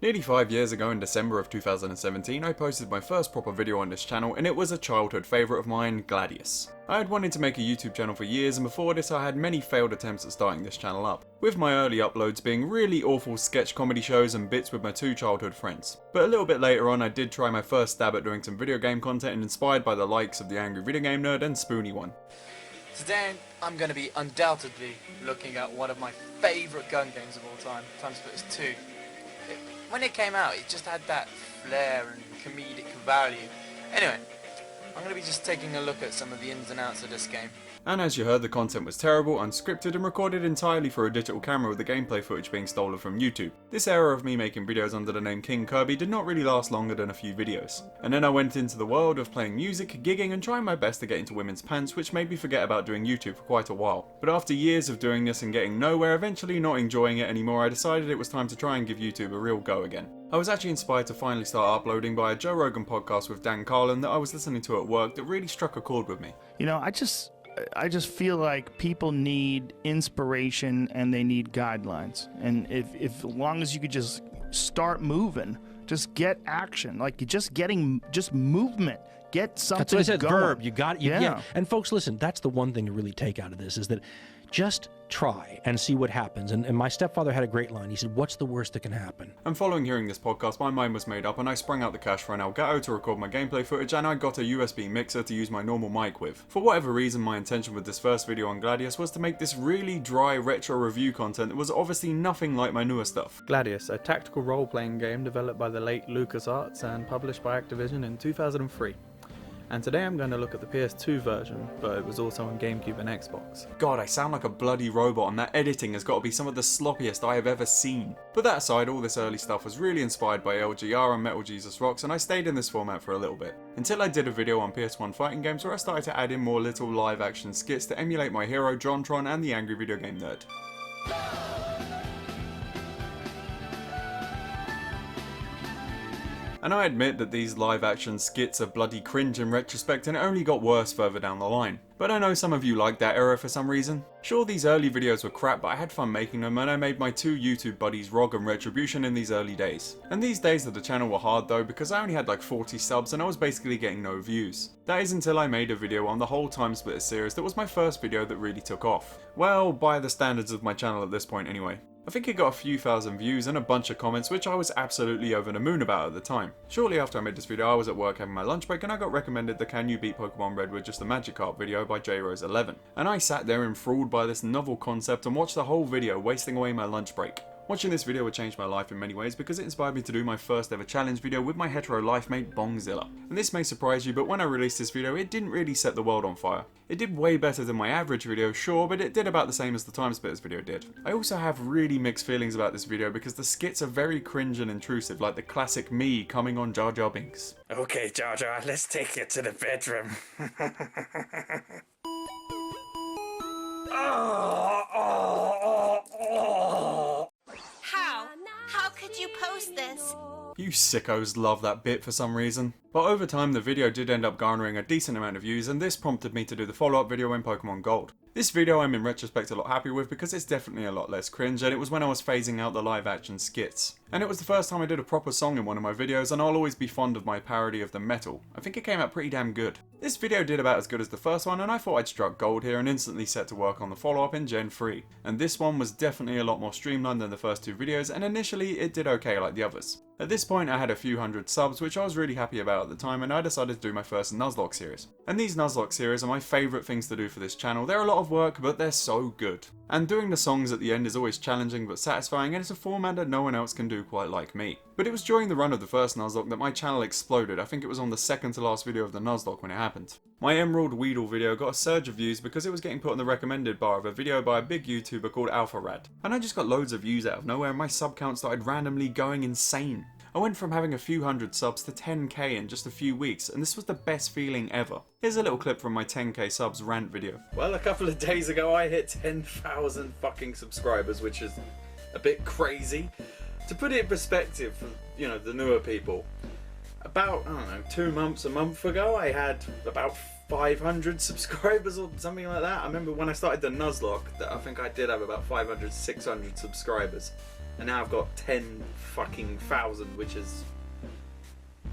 Nearly 5 years ago in December of 2017, I posted my first proper video on this channel, and it was a childhood favourite of mine, Gladius. I had wanted to make a YouTube channel for years, and before this I had many failed attempts at starting this channel up, with my early uploads being really awful sketch comedy shows and bits with my two childhood friends. But a little bit later on I did try my first stab at doing some video game content, and inspired by the likes of the Angry Video Game Nerd and Spoony1. Today I'm going to be undoubtedly looking at one of my favourite gun games of all time, Time Splitters 2. When it came out, it just had that flair and comedic value. Anyway, I'm going to be just taking a look at some of the ins and outs of this game. And as you heard, the content was terrible, unscripted, and recorded entirely through a digital camera with the gameplay footage being stolen from YouTube. This era of me making videos under the name King Kirby did not really last longer than a few videos. And then I went into the world of playing music, gigging, and trying my best to get into women's pants, which made me forget about doing YouTube for quite a while. But after years of doing this and getting nowhere, eventually not enjoying it anymore, I decided it was time to try and give YouTube a real go again. I was actually inspired to finally start uploading by a Joe Rogan podcast with Dan Carlin that I was listening to at work that really struck a chord with me. You know, I just feel like people need inspiration and they need guidelines. And if as long as you could just start moving, just get action, like you're just getting movement. Get something That's what I said, going. verb. You got it. Yeah. And folks, listen, that's the one thing to really take out of this is that just try and see what happens. And my stepfather had a great line. He said, what's the worst that can happen? And following hearing this podcast, my mind was made up and I sprang out the cash for an Elgato to record my gameplay footage, and I got a USB mixer to use my normal mic with. For whatever reason, my intention with this first video on Gladius was to make this really dry retro review content that was obviously nothing like my newer stuff. Gladius, a tactical role-playing game developed by the late LucasArts and published by Activision in 2003. And today I'm going to look at the PS2 version, but it was also on GameCube and Xbox. God, I sound like a bloody robot, and that editing has got to be some of the sloppiest I have ever seen. But that aside, all this early stuff was really inspired by LGR and Metal Jesus Rocks, and I stayed in this format for a little bit. Until I did a video on PS1 fighting games where I started to add in more little live action skits to emulate my hero JonTron and the Angry Video Game Nerd. And I admit that these live action skits are bloody cringe in retrospect, and it only got worse further down the line. But I know some of you like that era for some reason. Sure, these early videos were crap, but I had fun making them, and I made my two YouTube buddies Rog and Retribution in these early days. And these days of the channel were hard though, because I only had like 40 subs and I was basically getting no views. That is until I made a video on the whole Time Splitters series that was my first video that really took off. Well, by the standards of my channel at this point anyway. I think it got a few thousand views and a bunch of comments, which I was absolutely over the moon about at the time. Shortly after I made this video, I was at work having my lunch break and I got recommended the Can You Beat Pokemon Red with Just a Magikarp video by JRose11. And I sat there enthralled by this novel concept and watched the whole video, wasting away my lunch break. Watching this video would change my life in many ways because it inspired me to do my first ever challenge video with my hetero life mate Bongzilla. And this may surprise you, but when I released this video it didn't really set the world on fire. It did way better than my average video, sure, but it did about the same as the Time Splitters video did. I also have really mixed feelings about this video because the skits are very cringe and intrusive, like the classic me coming on Jar Jar Binks. Okay, Jar Jar, let's take you to the bedroom. How could you post this? You sickos love that bit for some reason. But over time the video did end up garnering a decent amount of views, and this prompted me to do the follow-up video in Pokemon Gold. This video I'm in retrospect a lot happy with because it's definitely a lot less cringe, and it was when I was phasing out the live action skits. And it was the first time I did a proper song in one of my videos, and I'll always be fond of my parody of the metal. I think it came out pretty damn good. This video did about as good as the first one, and I thought I'd struck gold here and instantly set to work on the follow-up in Gen 3. And this one was definitely a lot more streamlined than the first two videos, and initially it did okay like the others. At this point I had a few hundred subs, which I was really happy about at the time, and I decided to do my first Nuzlocke series. And these Nuzlocke series are my favourite things to do for this channel. They're a lot of work, but they're so good. And doing the songs at the end is always challenging but satisfying, and it's a format that no one else can do quite like me. But it was during the run of the first Nuzlocke that my channel exploded. I think it was on the second to last video of the Nuzlocke when it happened. My Emerald Weedle video got a surge of views because it was getting put on the recommended bar of a video by a big YouTuber called AlphaRad. And I just got loads of views out of nowhere, and my sub count started randomly going insane. I went from having a few hundred subs to 10k in just a few weeks, and this was the best feeling ever. Here's a little clip from my 10k subs rant video. Well, a couple of days ago I hit 10,000 fucking subscribers, which is a bit crazy. To put it in perspective for, you know, the newer people, about, I don't know, 2 months, a month ago I had about 500 subscribers or something like that. I remember when I started the Nuzlocke that I think I did have about 500, 600 subscribers. and now I've got 10,000, which is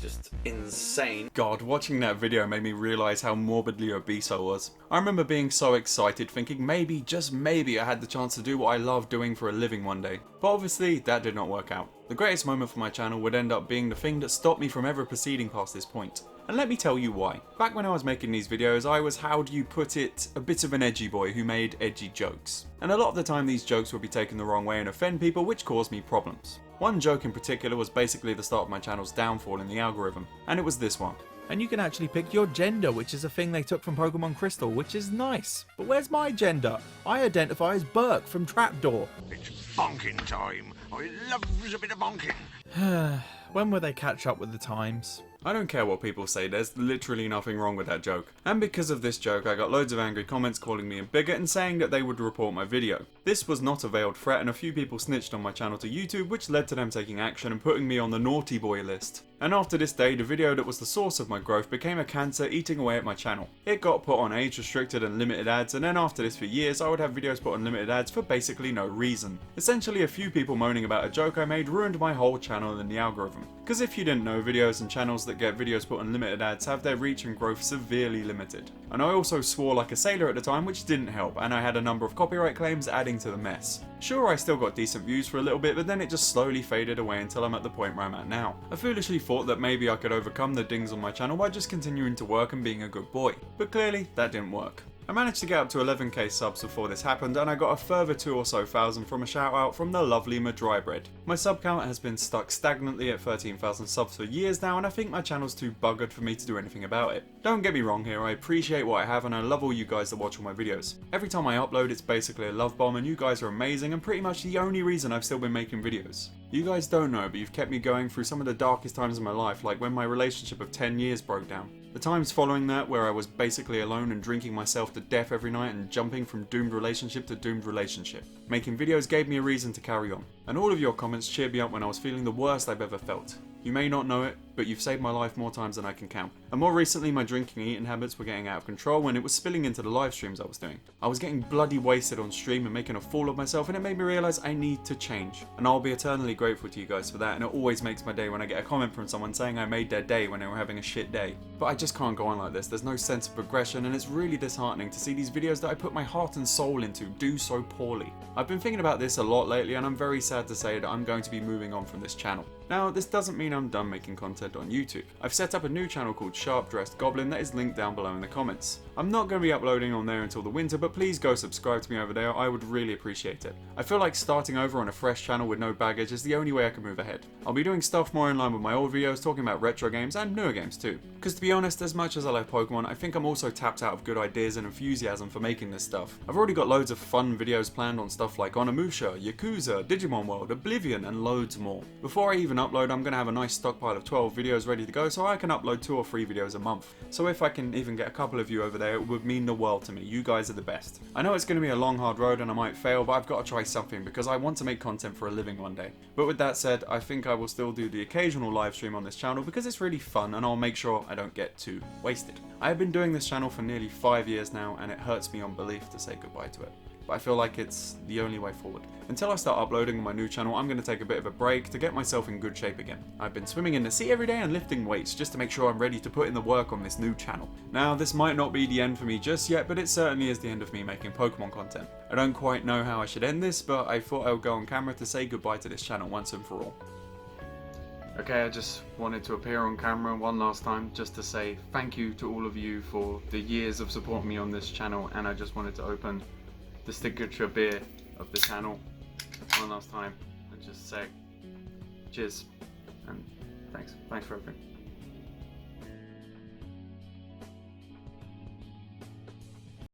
just insane. God, watching that video made me realise how morbidly obese I was. I remember being so excited, thinking maybe, just maybe, I had the chance to do what I love doing for a living one day. But obviously, that did not work out. The greatest moment for my channel would end up being the thing that stopped me from ever proceeding past this point. And let me tell you why. Back when I was making these videos, I was, how do you put it, a bit of an edgy boy who made edgy jokes. And a lot of the time these jokes would be taken the wrong way and offend people, which caused me problems. One joke in particular was basically the start of my channel's downfall in the algorithm, and it was this one. And you can actually pick your gender, which is a thing they took from Pokemon Crystal, which is nice. But where's my gender? I identify as Burke from Trapdoor. It's bonking time. I loves a bit of bonking. When will they catch up with the times? I don't care what people say, there's literally nothing wrong with that joke. And because of this joke, I got loads of angry comments calling me a bigot and saying that they would report my video. This was not a veiled threat, and a few people snitched on my channel to YouTube, which led to them taking action and putting me on the naughty boy list. And after this day, the video that was the source of my growth became a cancer eating away at my channel. It got put on age restricted and limited ads, and then after this for years I would have videos put on limited ads for basically no reason. Essentially, a few people moaning about a joke I made ruined my whole channel in the algorithm. Because if you didn't know, videos and channels that get videos put on limited ads have their reach and growth severely limited. And I also swore like a sailor at the time, which didn't help, and I had a number of copyright claims adding to the mess. Sure, I still got decent views for a little bit, but then it just slowly faded away until I'm at the point where I'm at now. I foolishly thought that maybe I could overcome the dings on my channel by just continuing to work and being a good boy. But clearly, that didn't work. I managed to get up to 11k subs before this happened, and I got a further 2 or so thousand from a shout out from the lovely Madrybread. My sub count has been stuck stagnantly at 13,000 subs for years now, and I think my channel's too buggered for me to do anything about it. Don't get me wrong here, I appreciate what I have and I love all you guys that watch all my videos. Every time I upload it's basically a love bomb, and you guys are amazing and pretty much the only reason I've still been making videos. You guys don't know, but you've kept me going through some of the darkest times of my life, like when my relationship of 10 years broke down. The times following that, where I was basically alone and drinking myself to death every night and jumping from doomed relationship to doomed relationship. Making videos gave me a reason to carry on. And all of your comments cheered me up when I was feeling the worst I've ever felt. You may not know it, but you've saved my life more times than I can count. And more recently, my drinking and eating habits were getting out of control when it was spilling into the live streams I was doing. I was getting bloody wasted on stream and making a fool of myself, and it made me realise I need to change. And I'll be eternally grateful to you guys for that, and it always makes my day when I get a comment from someone saying I made their day when they were having a shit day. But I just can't go on like this, there's no sense of progression, and it's really disheartening to see these videos that I put my heart and soul into do so poorly. I've been thinking about this a lot lately, and I'm very sad to say that I'm going to be moving on from this channel. Now, this doesn't mean I'm done making content on YouTube. I've set up a new channel called Sharp Dressed Goblin that is linked down below in the comments. I'm not going to be uploading on there until the winter, but please go subscribe to me over there, I would really appreciate it. I feel like starting over on a fresh channel with no baggage is the only way I can move ahead. I'll be doing stuff more in line with my old videos, talking about retro games and newer games too. Because to be honest, as much as I like Pokemon, I think I'm also tapped out of good ideas and enthusiasm for making this stuff. I've already got loads of fun videos planned on stuff like Onimusha, Yakuza, Digimon World, Oblivion and loads more. Before I even upload, I'm going to have a nice stockpile of 12 videos ready to go so I can upload 2 or 3 videos a month. So if I can even get a couple of you over there, it would mean the world to me. You guys are the best. I know it's going to be a long hard road and I might fail, but I've got to try something because I want to make content for a living one day. But with that said, I think I will still do the occasional live stream on this channel because it's really fun and I'll make sure I don't get too wasted. I have been doing this channel for nearly 5 years now and it hurts beyond belief to say goodbye to it. But I feel like it's the only way forward. Until I start uploading on my new channel, I'm going to take a bit of a break to get myself in good shape again. I've been swimming in the sea every day and lifting weights just to make sure I'm ready to put in the work on this new channel. Now, this might not be the end for me just yet, but it certainly is the end of me making Pokemon content. I don't quite know how I should end this, but I thought I would go on camera to say goodbye to this channel once and for all. Okay, I just wanted to appear on camera one last time just to say thank you to all of you for the years of supporting me on this channel, and I just wanted to open the signature beer of the channel one last time and just say cheers and thanks for everything.